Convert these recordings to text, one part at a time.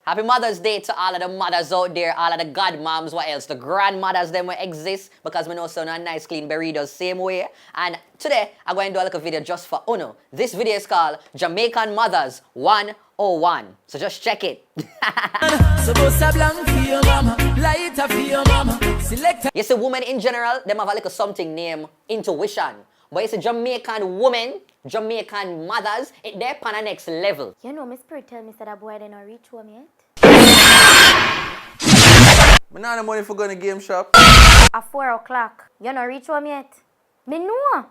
Happy Mother's Day to all of the mothers out there, all of the godmoms, what else? The grandmothers, them will exist because we know so no nice clean burritos same way. And today, I'm going to do a little video just for Uno. This video is called Jamaican Mothers 101. So just check it. You see, women in general, them have a little something named intuition. But you see, Jamaican women, Jamaican mothers, they're on the next level. You know, my spirit tell me that boy didn't reach home yet. I not have money for going to game shop. At 4 o'clock, you not reach home yet. Me know.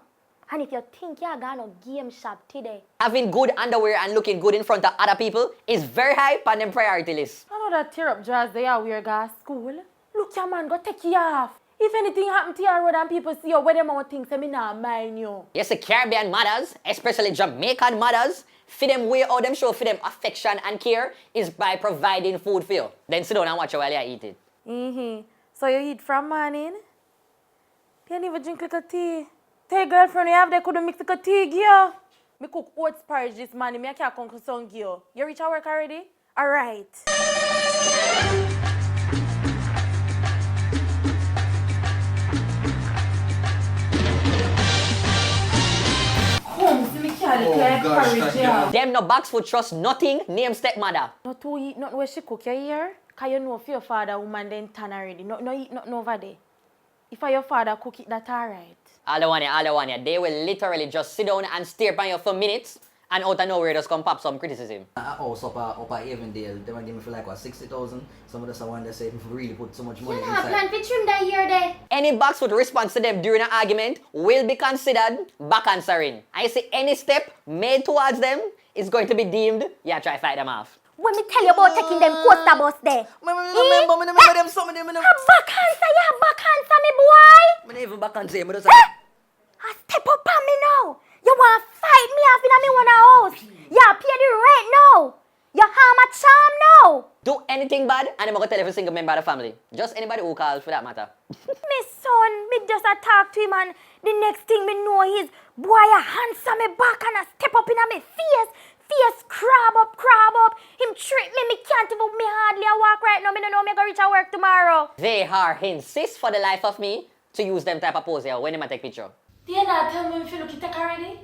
And if you think you're going to game shop today. Having good underwear and looking good in front of other people is very high on them priority list. I know that tear up dress they are wear go to school. Look your man, go take you off. If anything happen to your road and people see you, where them out things, say me not mind you. Yes, the Caribbean mothers, especially Jamaican mothers, for them way out them show for them affection and care is by providing food for you. Then sit down and watch you while you eat it. So you eat from morning? You don't even drink little tea. Tell your girlfriend you have they couldn't mix little tea, girl. Me cook oats porridge this morning, me I can't come to some girl. You reach our work already? Alright. Them no box for trust nothing, name stepmother. Not to eat nothing where she cook your ear. Cause you know for your father woman then turn already. No eat nothing over there. If your father cook it, that alright. All the one, they will literally just sit down and stare at you for minutes and out of nowhere just come pop some criticism. A house up at Avondale, they want to give me for like what, 60,000. Some of the someone they say if we really put so much money You inside. not plan to trim that year there. Any box with response to them during an argument will be considered back answering. I say any step made towards them is going to be deemed, yeah, try fight them off. When me tell you about taking them coaster bus there. Remember them, some of them. A back answer, you have back answer, me boy. I don't even back and say, but I step up on me now. You want to fight me off in me one house. You pay the rent now. You harm a charm now. Do anything bad and I'm going to tell every single member of the family. Just anybody who calls for that matter. Me son, me just a talk to him and the next thing me know is boy a handsome me back and a step up in me face. Face crab up. Him trick me can't even me hardly a walk right now. Me don't know me gonna reach at work tomorrow. They are insist for the life of me to use them type of pose here when they take picture. Do you not tell me if you look at it already?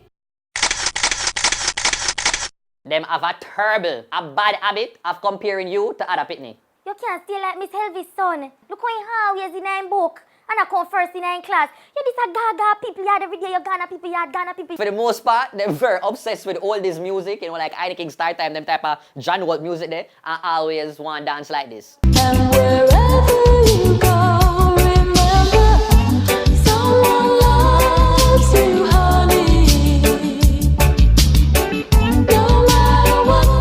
Them have a terrible, a bad habit of comparing you to other pitney. You can't stay like Miss Helvy's son. Look how he always in a book. And I come first in class. You this a gaga people yard every day. You Ghana people yard, Ghana people. For the most part, they're very obsessed with all this music, you know, like Heineken Star Time, them type of John Walt music there, and always want to dance like this. And wherever you go, remember someone loves you, honey. No matter what.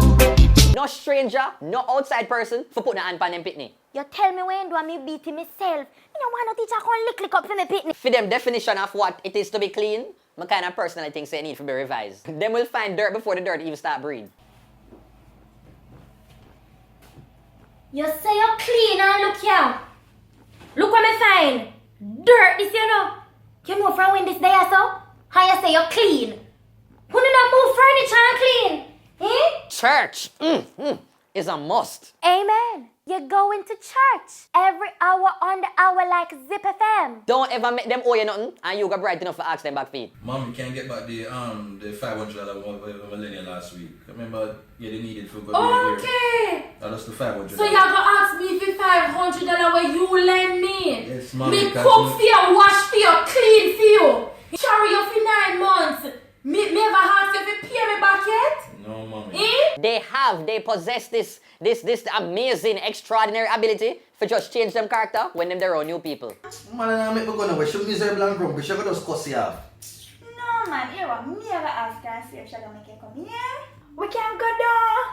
No stranger, no outside person for putting a hand on them pitney. You tell me when do I me beat myself. Me no want no teacher come lick up for me pitney. For them definition of what it is to be clean, my kind of personally think say it need to be revised. Them will find dirt before the dirt even start breathing. You say you're clean and look here. Look what me find. Dirt this you know. You know from when this day or so? How you say you're clean? Who do not move furniture and clean? Eh? Church is a must. Amen. You go into church every hour on the hour like Zip FM. Don't ever make them owe you nothing and you got bright enough to ask them back feet. Mom, you can't get back the $500 millennial last week. Remember, yeah, they needed for good. Okay. That's the $500. So you're gonna ask me for $500 where you lend me? Yes, mom. Me cook for you, wash for you, clean for you. Carry you for 9 months. Me ever ask you to pay me back yet? No, mommy. They possess this amazing, extraordinary ability for just change them character when them their own new people. Man, I make me go nowhere. She miserable and grumpy. She could just cuss you off. No man, you want me ever ask her and see if she gonna make it come here? We can go down.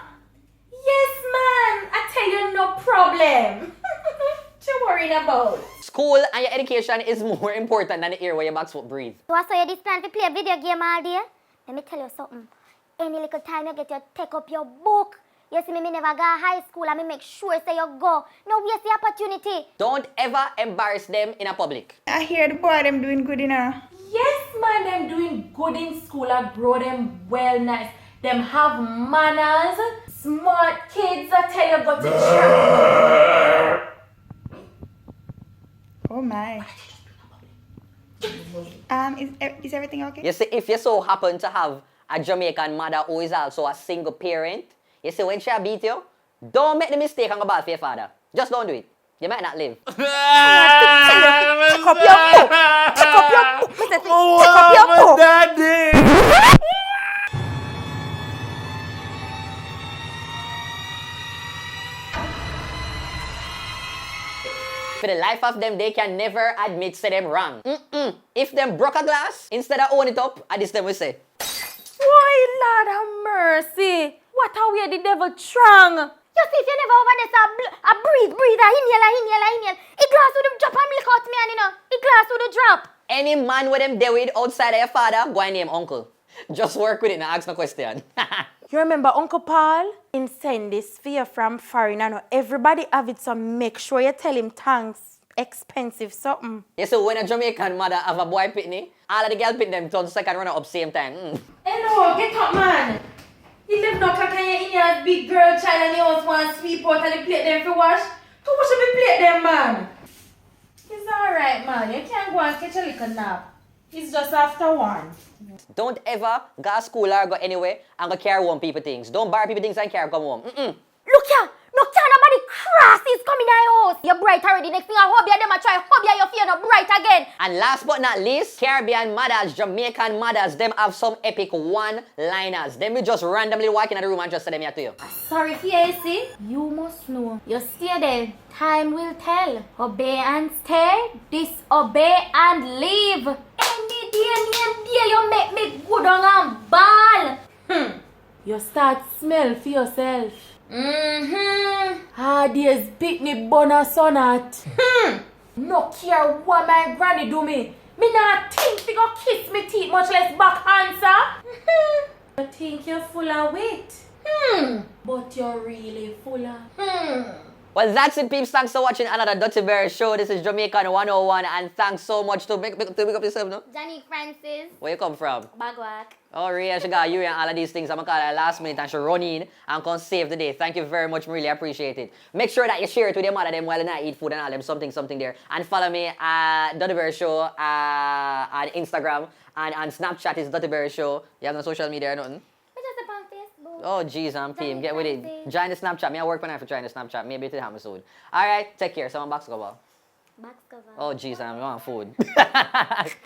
Yes, man. I tell you, no problem. What you worrying about? School and your education is more important than the air where your back's foot breathe. So I saw you this plan to play a video game all day. Let me tell you something. Any little time you get you take up your book. You see me never go high school and me make sure say you go. No waste the opportunity. Don't ever embarrass them in a public. I hear the boy them doing good enough. Yes, man, them doing good in school. I grow them well nice. Them have manners. Smart kids, I tell you, go to church. Oh my. Is everything okay? You see, if you so happen to have a Jamaican mother who is also a single parent, you see, when she beat you, don't make the mistake and go back for your father. Just don't do it. You might not live. Check up your book. Check up your book. Mr. Check up your book. For the life of them, they can never admit say them wrong. If them broke a glass, instead of own it up, at this them we say. Why, Lord have mercy. What a way the devil strong. You see, if you never over this, a breathe, inhale. A glass would have drop and lick out me, and you know, a glass would have drop. Any man with them there with outside of your father, go and name uncle. Just work with it and ask no question. You remember Uncle Paul? Him send this fear from foreign. I know everybody have it, so make sure you tell him thanks. Expensive something. You see, when a Jamaican mother have a boy pitney, all of the girl pit them turn second runner up same time. Hello, get up, man. 11 o'clock and you're in your big girl child and you also want to sweep out and you plate them for wash. How much should we plate them, man? It's alright, man. You can't go and catch a little nap. It's just after 1. Don't ever go to school or go anywhere and go carry home people things. Don't borrow people things and carry come home. Look here. No care nobody crosses coming in your house. You're bright already. Next thing I hope you them a try. Hope you feel not bright again. And last but not least, Caribbean mothers, Jamaican mothers, them have some epic one-liners. Them we just randomly walk in the room and just say them here to you. Sorry for you, see. You must know. You stay there. Time will tell. Obey and stay. Disobey and leave. Any day you make me good on and ball. You start smell for yourself. Hard days beat me bona sonat. No care what my granny do me. Me not think fi go kiss me teeth, much less back answer. You think you're full of weight. But you're really full of. Well, that's it, peeps. Thanks for watching another Duttyberryshow. This is Jamaican 101, and thanks so much to pick up yourself, no? Johnny Francis. Where you come from? Bagwak. Oh, Rhea, she got you and all of these things. I'm going to call her last minute and she run in and come save the day. Thank you very much. Really appreciate it. Make sure that you share it with your mother them while they not eat food and all them something there. And follow me at Duttyberryshow on Instagram and on Snapchat is Duttyberryshow. You have no social media or nothing? We just on Facebook. Oh, jeez, I'm team. Get with it. Join the Snapchat. Me, I work for trying the Snapchat. Maybe it'll happen soon. All right, take care. Someone box cover. Box cover. Oh, jeez, I'm on food.